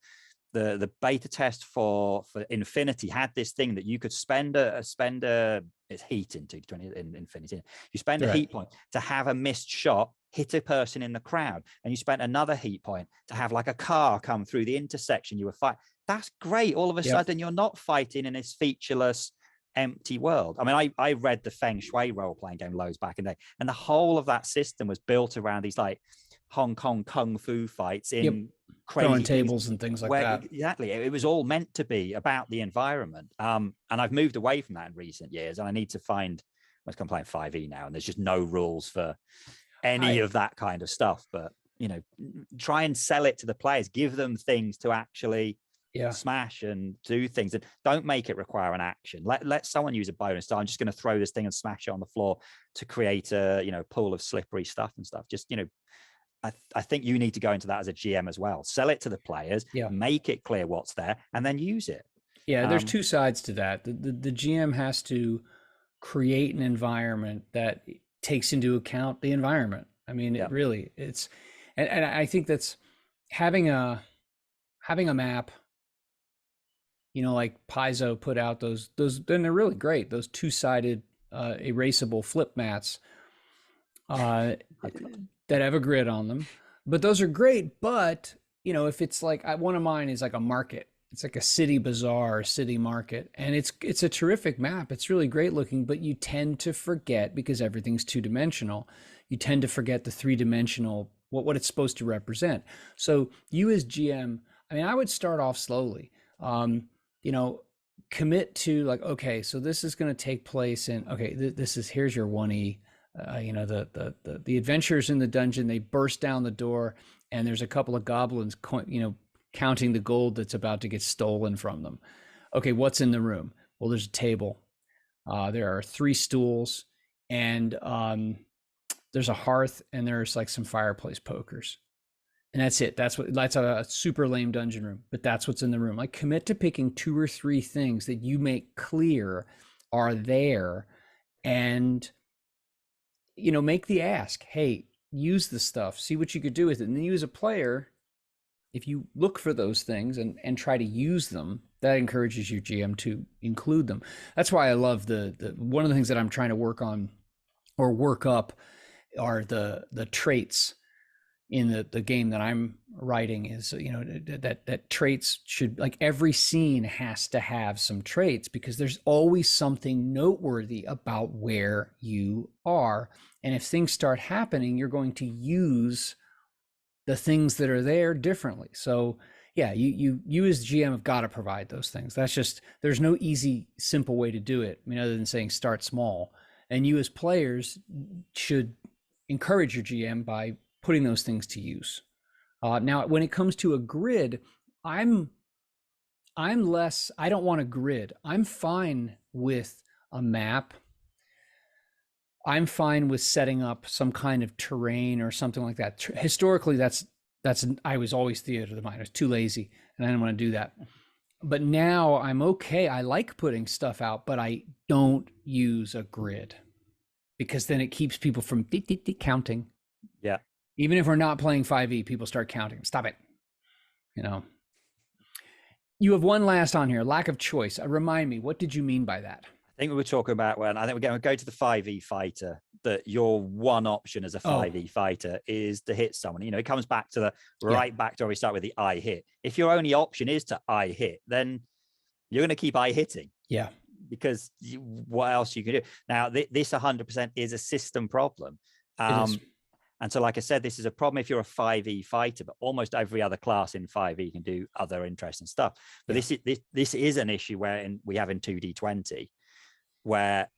beta test for Infinity, had this thing that you could spend it's heat in 2D20 in Infinity. You spend a heat point to have a missed shot hit a person in the crowd, and you spent another heat point to have like a car come through the intersection you were fighting. That's great. All of a sudden you're not fighting in this featureless, empty world. I mean, I read the Feng Shui role-playing game loads back in the day, and the whole of that system was built around these like Hong Kong kung fu fights in crazy throwing tables and things like that. Exactly. It was all meant to be about the environment. And I've moved away from that in recent years, and I need to find, I'm playing 5e now, and there's just no rules for any of that kind of stuff. But try and sell it to the players, give them things to actually smash and do things, and don't make it require an action. Let someone use a bonus. So I'm just going to throw this thing and smash it on the floor to create a pool of slippery stuff and stuff. Just I think you need to go into that as a GM as well. Sell it to the players, make it clear what's there, and then use it. There's two sides to that. The GM has to create an environment that takes into account the environment. I mean, it really, it's, and I think that's having a map, like Paizo put out those, then they're really great. Those 2-sided erasable flip mats that have a grid on them, but those are great. But, if it's like, one of mine is like a market, it's like a city bazaar, city market, and it's a terrific map. It's really great looking, but you tend to forget, because everything's 2-dimensional, you tend to forget the 3-dimensional, what it's supposed to represent. So you as GM, I mean, I would start off slowly, commit to like, okay, so this is going to take place in, here's your 1E. you know, the adventurers in the dungeon, they burst down the door, and there's a couple of goblins, you know, counting the gold that's about to get stolen from them. Okay, what's in the room? Well, there's a table. There are 3 stools, and there's a hearth, and there's like some fireplace pokers. And that's it. That's a super lame dungeon room, but that's what's in the room. Like, commit to picking 2 or 3 things that you make clear are there, and, you know, make the ask. Hey, use the stuff, see what you could do with it. And then you, as a player, if you look for those things and try to use them, that encourages your GM to include them. That's why I love the one of the things that I'm trying to work on or work up are the traits in the game that I'm writing. Is, you know, that traits should, like, every scene has to have some traits, because there's always something noteworthy about where you are. And if things start happening, you're going to use the things that are there differently. So yeah, you as GM have got to provide those things. That's just, there's no easy, simple way to do it. I mean, other than saying start small. And you as players should encourage your GM by putting those things to use. Now, when it comes to a grid, I don't want a grid. I'm fine with a map. I'm fine with setting up some kind of terrain or something like that. Historically, I was always theater of the mind. I was too lazy, and I didn't want to do that. But now I'm okay. I like putting stuff out, but I don't use a grid, because then it keeps people from counting. Yeah. Even if we're not playing 5e, people start counting. Stop it. You know. You have one last on here, lack of choice. Remind me, what did you mean by that? I think we were talking about, when I think we're going to go to the 5e fighter, that your one option as a 5e fighter is to hit someone. You know, it comes back to back to where we start with the I hit. If your only option is to I hit, then you're going to keep I hitting. Yeah. Because what else you can do? Now, this 100% is a system problem. And so, like I said, this is a problem if you're a 5e fighter, but almost every other class in 5e can do other interesting stuff. But this is an issue we have in 2D20, where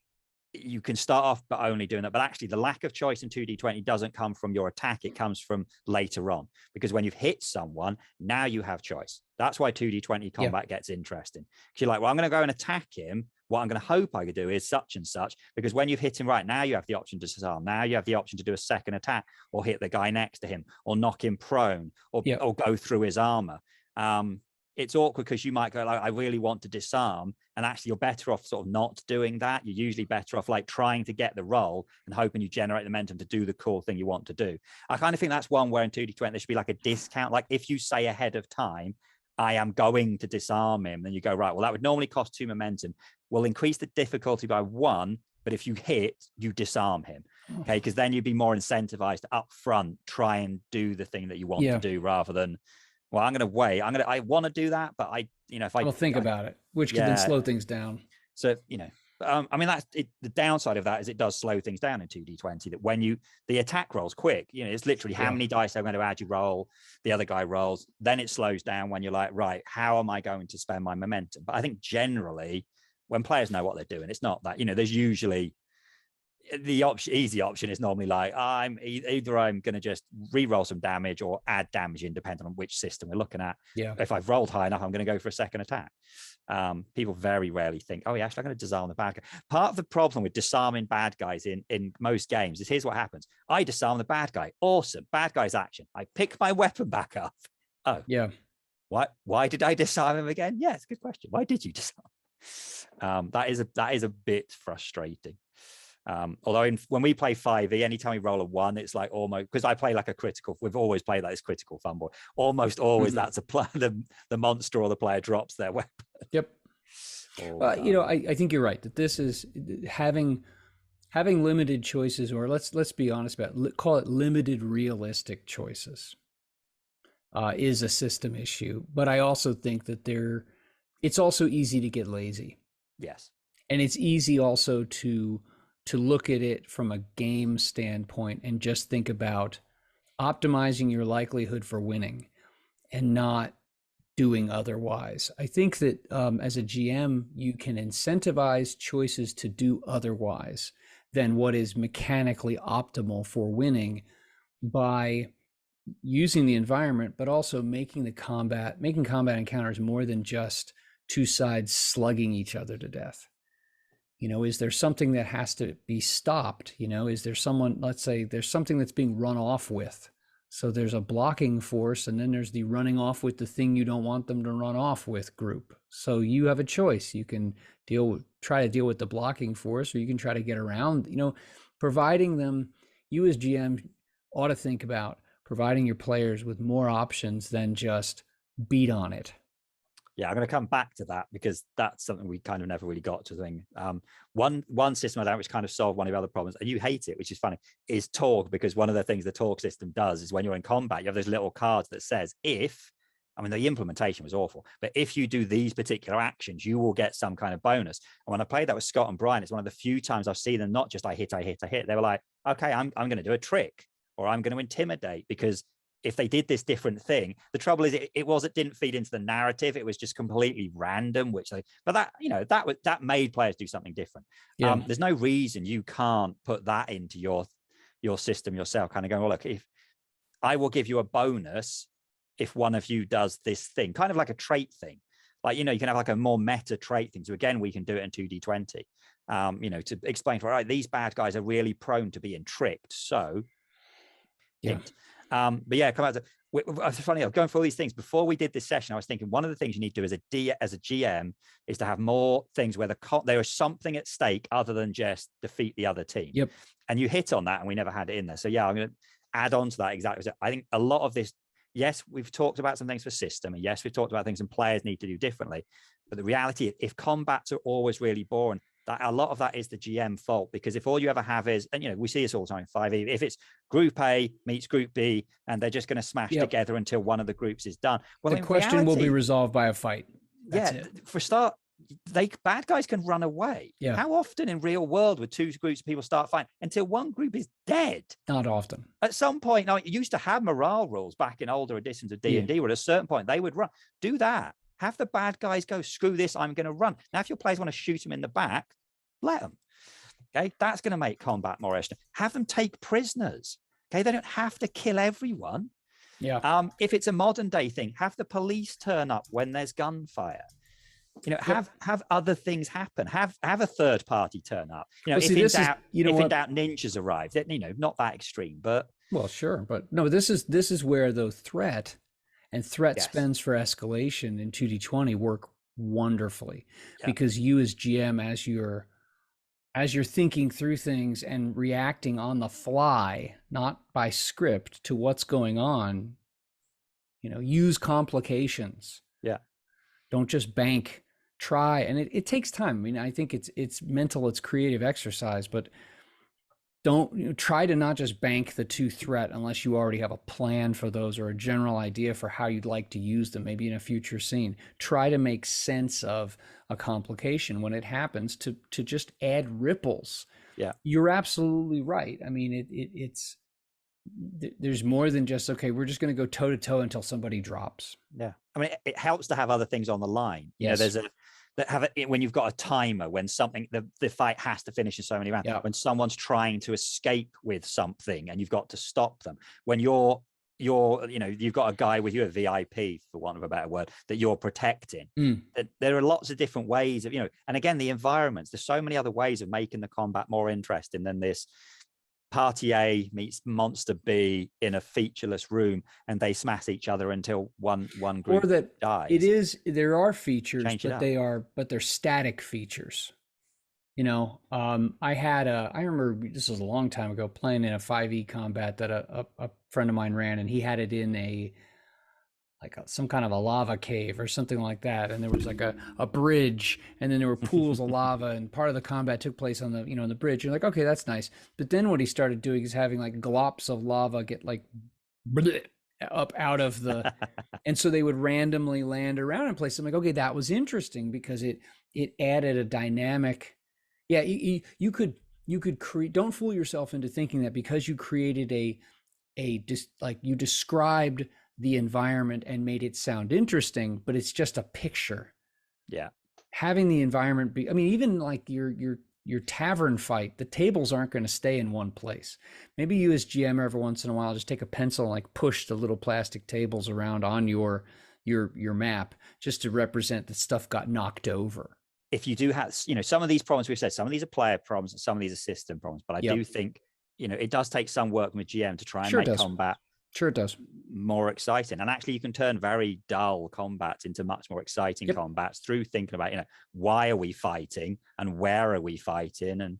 you can start off but only doing that. But actually, the lack of choice in 2D20 doesn't come from your attack. It comes from later on, because when you've hit someone, now you have choice. That's why 2D20 combat gets interesting. Because you're like, well, I'm going to go and attack him. What I'm going to hope I could do is such and such, because when you've hit him right now, you have the option to disarm. Now you have the option to do a second attack, or hit the guy next to him, or knock him prone, or go through his armor. It's awkward because you might go like, I really want to disarm, and actually you're better off sort of not doing that. You're usually better off like trying to get the roll and hoping you generate the momentum to do the cool thing you want to do. I kind of think that's one where in 2D20 there should be like a discount. Like if you say ahead of time, I am going to disarm him, then you go, right, well, that would normally cost 2 momentum. We'll increase the difficulty by 1, but if you hit, you disarm him. Okay, because then you'd be more incentivized to up front try and do the thing that you want to do, rather than, well, I'm going to wait. I want to do that, but I'll think about it, which can then slow things down. So, I mean, that's it. The downside of that is it does slow things down in 2D20, that when the attack rolls quick, it's literally how many dice I'm going to add, you roll, the other guy rolls, then it slows down when you're like, right, how am I going to spend my momentum? But I think generally when players know what they're doing, it's not that, there's usually the easy option is normally like, I'm going to just re-roll some damage or add damage in, depending on which system we're looking at. Yeah. If I've rolled high enough, I'm going to go for a second attack. People very rarely think, oh, yeah, actually, I'm going to disarm the bad guy. Part of the problem with disarming bad guys in most games is, here's what happens. I disarm the bad guy. Awesome. Bad guy's action. I pick my weapon back up. Oh, yeah. Why did I disarm him again? Yeah, it's a good question. Why did you disarm? That is a bit frustrating. Although when we play 5e, anytime we roll a 1, it's like almost, because I play like a critical, we've always played like this critical fun boy. Almost always that's the monster or the player drops their weapon. Yep. I think you're right that this is having limited choices, or let's be honest about it, call it limited realistic choices, is a system issue. But I also think that it's also easy to get lazy. Yes. And it's easy also to look at it from a game standpoint and just think about optimizing your likelihood for winning and not doing otherwise. I think that as a GM, you can incentivize choices to do otherwise than what is mechanically optimal for winning by using the environment, but also making combat encounters more than just two sides slugging each other to death. Is there something that has to be stopped? Is there someone, let's say there's something that's being run off with. So there's a blocking force, and then there's the running off with the thing you don't want them to run off with group. So you have a choice. You can try to deal with the blocking force, or you can try to get around, providing them, you as GM ought to think about providing your players with more options than just beat on it. Yeah, I'm going to come back to that because that's something we kind of never really got to the thing. One system like that, which kind of solved one of the other problems, and you hate it, which is funny, is talk, because one of the things the talk system does is when you're in combat, you have those little cards that says, the implementation was awful, but if you do these particular actions, you will get some kind of bonus. And when I played that with Scott and Brian, it's one of the few times I've seen them not just I hit. They were like, okay, I'm going to do a trick, or I'm going to intimidate, because if they did this different thing, the trouble is it didn't feed into the narrative. It was just completely random, that made players do something different. Yeah. There's no reason you can't put that into your system yourself, kind of going, well, look, if I will give you a bonus if one of you does this thing, kind of like a trait thing. Like, you can have like a more meta trait thing. So again, we can do it in 2D20, to explain for, all right, these bad guys are really prone to being tricked. So, yeah. But yeah, come out to, it's funny, I was going through all these things before we did this session. I was thinking one of the things you need to do as a GM is to have more things where there is something at stake other than just defeat the other team. Yep. And you hit on that, and we never had it in there. So yeah, I'm going to add on to that exactly. I think a lot of this, yes, we've talked about some things for system, and yes, we've talked about things and players need to do differently. But the reality, if combats are always really boring, that a lot of that is the GM fault, because if all you ever have is, and we see this all the time in 5e, if it's group A meets group B and they're just going to smash together until one of the groups is done. Well, the question will be resolved by a fight. That's for a start, bad guys can run away. Yeah. How often in real world would two groups of people start fighting until one group is dead? Not often. At some point, now, you used to have morale rules back in older editions of D&D, where at a certain point they would run. Do that. Have the bad guys go, screw this, I'm going to run. Now, if your players want to shoot them in the back, let them. Okay, that's going to make combat more interesting. Have them take prisoners. Okay, they don't have to kill everyone. Yeah. If it's a modern day thing, have the police turn up when there's gunfire. Have other things happen. Have a third party turn up. If in doubt, ninjas arrive. Not that extreme, but well, sure, but no, this is where the threat and threat spends for escalation in 2D20 work wonderfully, because you as GM, as you're thinking through things and reacting on the fly, not by script, to what's going on, use complications. Yeah. Don't just bank, try. And it takes time. I mean, I think it's mental, it's creative exercise, but don't try to not just bank the two threat unless you already have a plan for those or a general idea for how you'd like to use them, maybe in a future scene. Try to make sense of a complication when it happens to just add ripples. Yeah, you're absolutely right. I mean, there's more than just, okay, we're just going to go toe to toe until somebody drops. Yeah, I mean, it helps to have other things on the line. Yes. There's when you've got a timer, when something, the fight has to finish in so many rounds, when someone's trying to escape with something and you've got to stop them, when you've got a guy with you, a VIP, for want of a better word, that you're protecting. There are lots of different ways of, and again, the environments, there's so many other ways of making the combat more interesting than this. Party A meets monster B in a featureless room and they smash each other until one group or that dies. There are features, but they're static features. I remember, this was a long time ago, playing in a 5e combat that a friend of mine ran, and he had it in some kind of a lava cave or something like that, and there was like a bridge, and then there were pools of lava, and part of the combat took place on the on the bridge. You're like, okay, that's nice. But then what he started doing is having like glops of lava get like up out of the and so they would randomly land around in places. I'm like, okay, that was interesting, because it added a dynamic. Yeah, you could create. Don't fool yourself into thinking that because you created you described the environment and made it sound interesting, but it's just a picture. Yeah. Having the environment be, I mean, even like your your tavern fight, the tables aren't going to stay in one place. Maybe you as GM every once in a while just take a pencil and like push the little plastic tables around on your map just to represent that stuff got knocked over. If you do have, some of these problems we've said, some of these are player problems and some of these are system problems, but I do think, it does take some work with GM to try and make combat Sure it does. more exciting. And actually you can turn very dull combats into much more exciting combats through thinking about, why are we fighting and where are we fighting? And,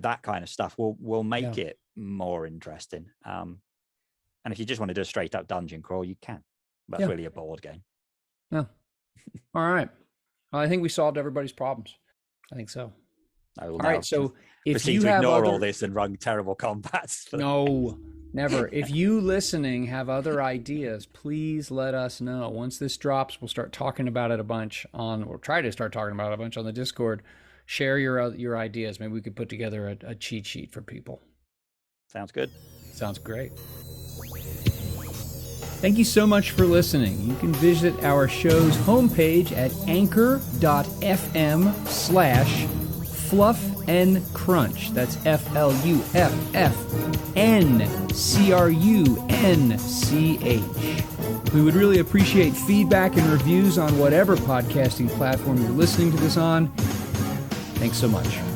that kind of stuff will make it more interesting. And if you just want to do a straight up dungeon crawl, you can. That's really a board game. Yeah. All right. Well, I think we solved everybody's problems. I think so. All right. So if you have ignore all this and run terrible combats. No, never. If you listening have other ideas, please let us know. Once this drops, we'll start talking about it a bunch or try to start talking about it a bunch on the Discord. Share your ideas. Maybe we could put together a cheat sheet for people. Sounds good. Sounds great. Thank you so much for listening. You can visit our show's homepage at anchor.fm/fluffncrunch. That's FLUFFNCRUNCH. We would really appreciate feedback and reviews on whatever podcasting platform you're listening to this on. Thanks so much.